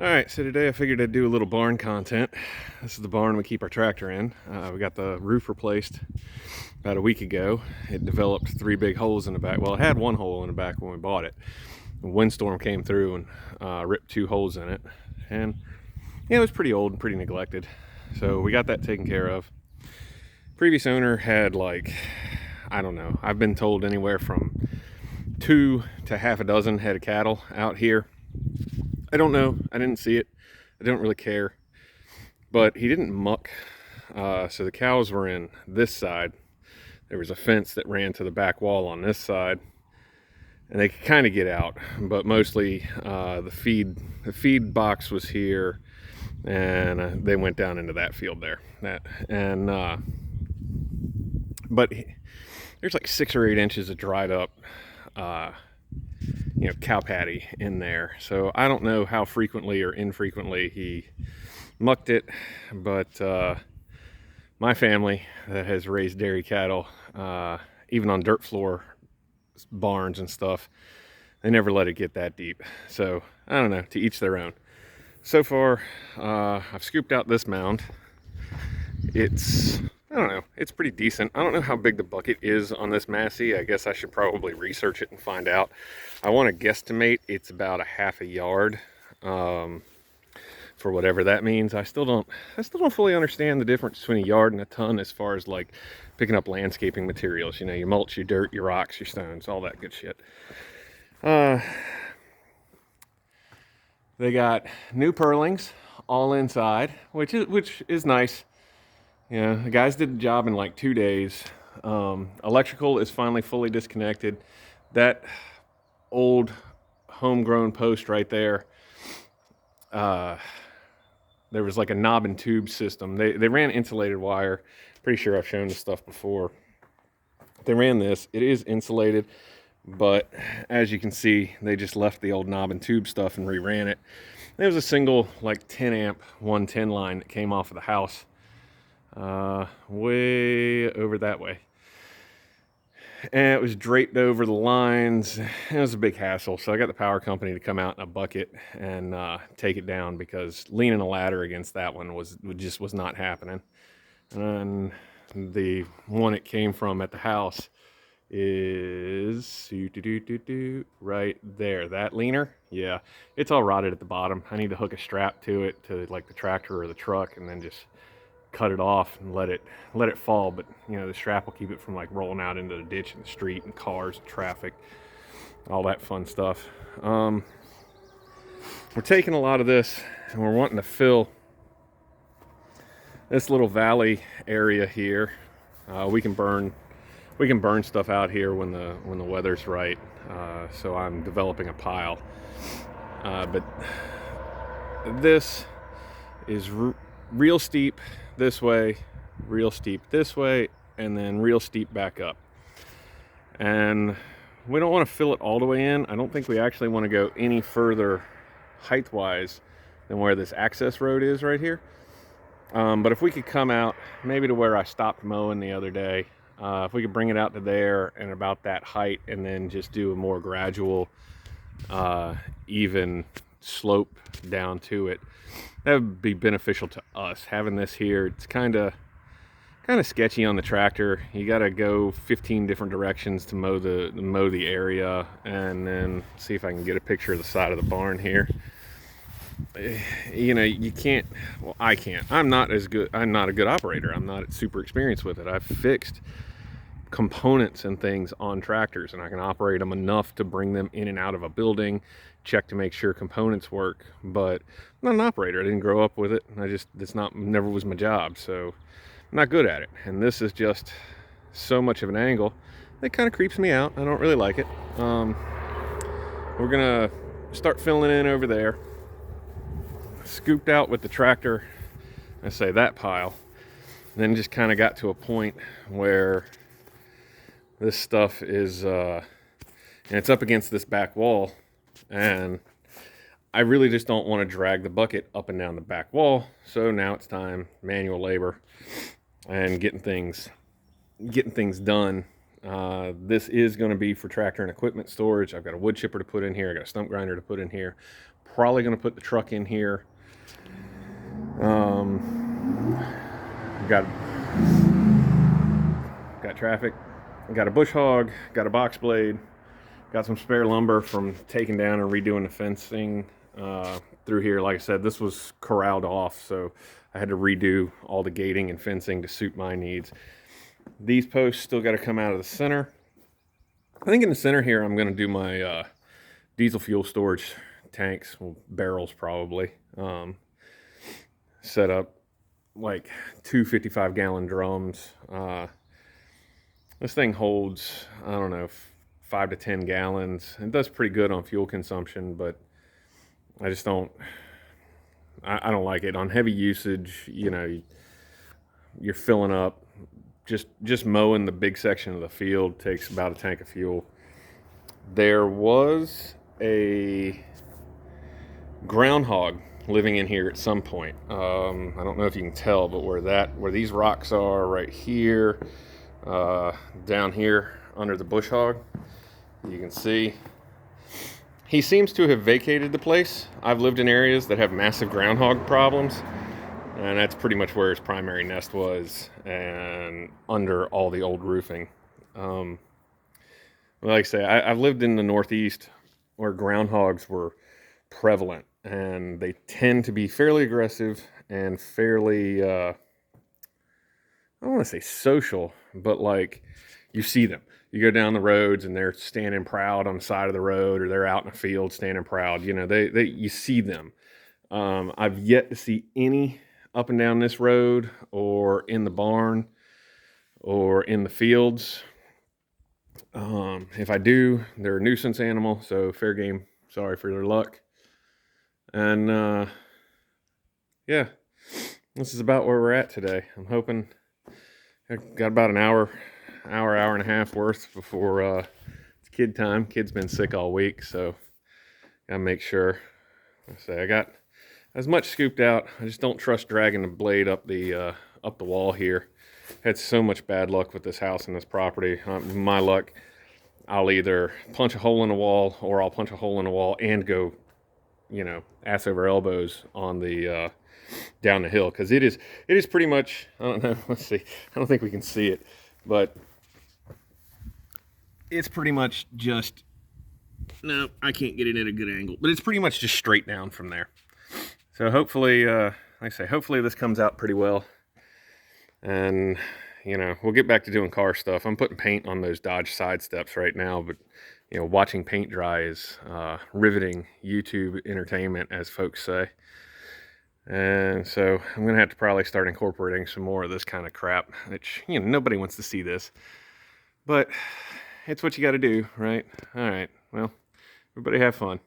Alright, so today I figured I'd do a little barn content. This is the barn we keep our tractor in. We got the roof replaced about a week ago. It developed 3 big holes in the back. Well, it had 1 hole in the back when we bought it. A windstorm came through and ripped 2 holes in it. And yeah, it was pretty old and pretty neglected. So we got that taken care of. Previous owner had I don't know, I've been told anywhere from 2 to half a dozen head of cattle out here. I don't know. I didn't see it. I don't really care. But he didn't muck. So the cows were in this side. There was a fence that ran to the back wall on this side. And they could kind of get out. But mostly the feed box was here. And they went down into that field there. But there's like 6 or 8 inches of dried up cow patty in there. So I don't know how frequently or infrequently he mucked it, but my family that has raised dairy cattle, even on dirt floor barns and stuff, they never let it get that deep. So I don't know, to each their own. So far, I've scooped out this mound. I don't know, it's pretty decent. I don't know how big the bucket is on this Massey. I guess I should probably research it and find out. I want to guesstimate it's about a half a yard, for whatever that means. I still don't fully understand the difference between a yard and a ton as far as like picking up landscaping materials. You know, your mulch, your dirt, your rocks, your stones, all that good shit. They got new purlings all inside, which is nice. Yeah, the guys did the job in like 2 days. Electrical is finally fully disconnected. That old homegrown post right there, there was like a knob and tube system. They ran insulated wire. Pretty sure I've shown this stuff before. They ran this. It is insulated, but as you can see, they just left the old knob and tube stuff and reran it. There was a single like 10 amp 110 line that came off of the house. Way over that way, and it was draped over the lines. It was a big hassle, so I got the power company to come out in a bucket and take it down, because leaning a ladder against that one was not happening. And the one it came from at the house is right there. That leaner, yeah, it's all rotted at the bottom. I need to hook a strap to it, to like the tractor or the truck, and then just cut it off and let it fall. But you know, the strap will keep it from like rolling out into the ditch and the street and cars and traffic, all that fun stuff. We're taking a lot of this and we're wanting to fill this little valley area here. We can burn stuff out here when the weather's right. So I'm developing a pile, but this is real steep this way, real steep this way, and then real steep back up. And we don't want to fill it all the way in. I don't think we actually want to go any further height-wise than where this access road is right here. But if we could come out maybe to where I stopped mowing the other day, if we could bring it out to there and about that height, and then just do a more gradual, even slope down to it, that would be beneficial to us. Having this here, it's kind of sketchy on the tractor. You got to go 15 different directions to mow the area. And then see if I can get a picture of the side of the barn here. You know, you can't, well, I can't. I'm not a good operator. I'm not super experienced with it. I've fixed components and things on tractors, and I can operate them enough to bring them in and out of a building, check to make sure components work, but I'm not an operator. I didn't grow up with it. Never was my job, so I'm not good at it. And this is just so much of an angle that kind of creeps me out. I don't really like it. We're gonna start filling in over there. Scooped out with the tractor, I say that pile, then just kind of got to a point where this stuff is and it's up against this back wall, and I really just don't want to drag the bucket up and down the back wall. So now it's time, manual labor and getting things done. This is going to be for tractor and equipment storage. I've got a wood chipper to put in here. I got a stump grinder to put in here. probably going to put the truck in here. Got traffic, got a bush hog, got a box blade, got some spare lumber from taking down and redoing the fencing through here. Like I said, this was corralled off, so I had to redo all the gating and fencing to suit my needs. These posts still got to come out of the center. I think in the center here, I'm going to do my diesel fuel storage tanks, well, barrels probably. Set up like 2 55-gallon drums. This thing holds, I don't know, 5 to 10 gallons. It does pretty good on fuel consumption, but I just don't, I don't like it. On heavy usage, you know, you're filling up. Just mowing the big section of the field takes about a tank of fuel. There was a groundhog living in here at some point. I don't know if you can tell, but where these rocks are right here, down here under the bush hog, you can see he seems to have vacated the place. I've lived in areas that have massive groundhog problems, and that's pretty much where his primary nest was, and under all the old roofing. Like I say, I've lived in the Northeast where groundhogs were prevalent, and they tend to be fairly aggressive and fairly, I don't want to say social, but like you see them. You go down the roads and they're standing proud on the side of the road, or they're out in a field standing proud. You know, you see them. I've yet to see any up and down this road or in the barn or in the fields. If I do, they're a nuisance animal, so fair game. Sorry for their luck. And yeah, this is about where we're at today. I'm hoping I got about an hour and a half worth before it's kid time. Kid's been sick all week, so gotta make sure. I got as much scooped out. I just don't trust dragging the blade up the wall here. Had so much bad luck with this house and this property. My luck, I'll either punch a hole in the wall, or I'll punch a hole in the wall and go, you know, ass over elbows on the down the hill, because it is pretty much, I don't know, let's see, I don't think we can see it, but it's pretty much just, no, I can't get it at a good angle, but it's pretty much just straight down from there. So hopefully, like I say, hopefully this comes out pretty well, and you know, we'll get back to doing car stuff. I'm putting paint on those Dodge side steps right now, but you know, watching paint dry is riveting YouTube entertainment, as folks say. And so I'm gonna have to probably start incorporating some more of this kind of crap, which, you know, nobody wants to see this, but it's what you got to do, right? All right, well, everybody have fun.